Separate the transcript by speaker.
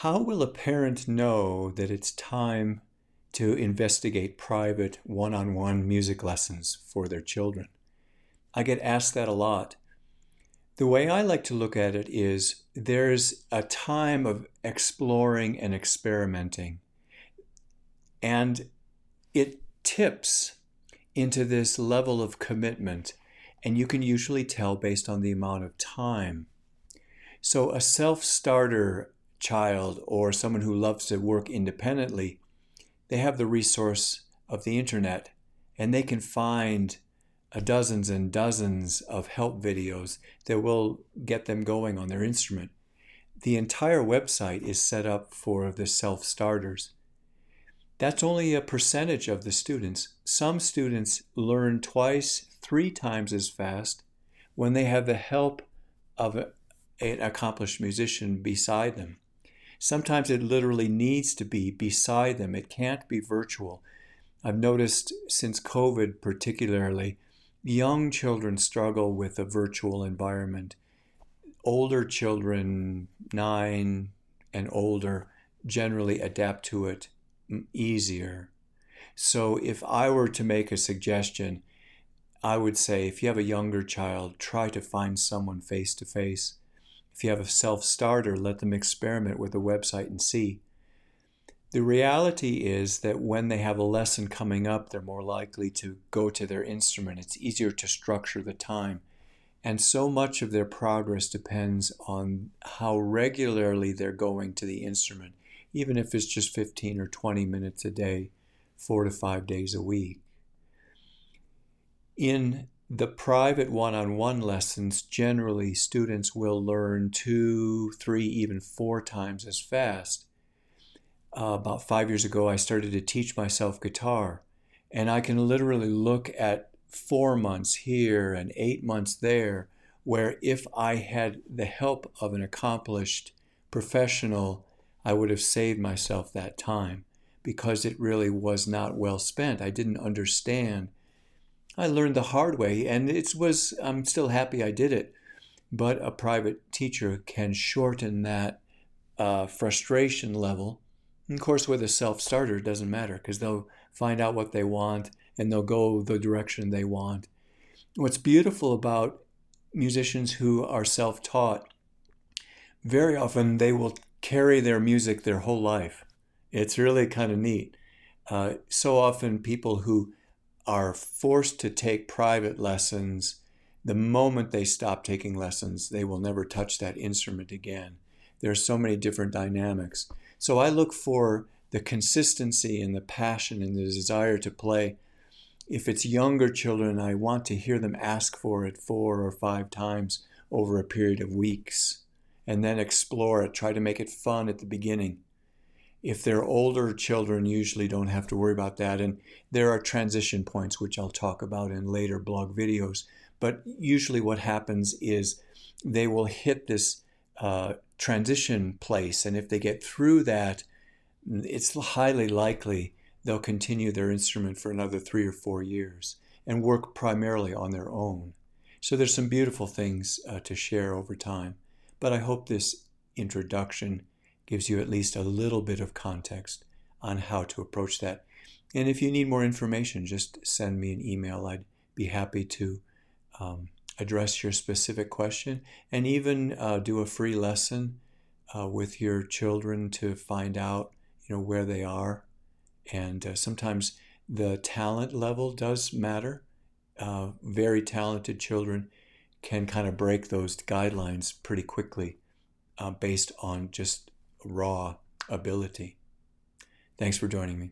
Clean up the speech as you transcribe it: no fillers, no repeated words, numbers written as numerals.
Speaker 1: How will a parent know that it's time to investigate private one-on-one music lessons for their children? I get asked that a lot. The way I like to look at it is there's a time of exploring and experimenting, and it tips into this level of commitment, and you can usually tell based on the amount of time. So a self-starter child or someone who loves to work independently, they have the resource of the internet, and they can find dozens and dozens of help videos that will get them going on their instrument. The entire website is set up for the self-starters. That's only a percentage of the students. Some students learn twice, three times as fast when they have the help of an accomplished musician beside them. Sometimes it literally needs to be beside them. It can't be virtual. I've noticed since COVID particularly, young children struggle with a virtual environment. Older children, 9 and older, generally adapt to it easier. So if I were to make a suggestion, I would say if you have a younger child, try to find someone face to face. If you have a self-starter, let them experiment with the website and see. The reality is that when they have a lesson coming up, they're more likely to go to their instrument. It's easier to structure the time. And so much of their progress depends on how regularly they're going to the instrument, even if it's just 15 or 20 minutes a day, 4 to 5 days a week. In the private one-on-one lessons, generally students will learn 2, 3, even 4 times as fast. About 5 years ago, I started to teach myself guitar, and I can literally look at 4 months here and 8 months there, where if I had the help of an accomplished professional, I would have saved myself that time because it really was not well spent. I didn't understand. I learned the hard way, and I'm still happy I did it. But a private teacher can shorten that frustration level. And of course, with a self-starter, it doesn't matter because they'll find out what they want and they'll go the direction they want. What's beautiful about musicians who are self-taught, very often they will carry their music their whole life. It's really kind of neat. So often people who are forced to take private lessons, the moment they stop taking lessons, they will never touch that instrument again. There are so many different dynamics. So I look for the consistency and the passion and the desire to play. If it's younger children, I want to hear them ask for it 4 or 5 times over a period of weeks, and then explore it, try to make it fun at the beginning. If they're older children, usually don't have to worry about that. And there are transition points, which I'll talk about in later blog videos. But usually what happens is they will hit this transition place. And if they get through that, it's highly likely they'll continue their instrument for another 3 or 4 years and work primarily on their own. So there's some beautiful things to share over time. But I hope this introduction gives you at least a little bit of context on how to approach that. And if you need more information, just send me an email. I'd be happy to address your specific question and even do a free lesson with your children to find out, where they are. And sometimes the talent level does matter. Very talented children can kind of break those guidelines pretty quickly based on just raw ability. Thanks for joining me.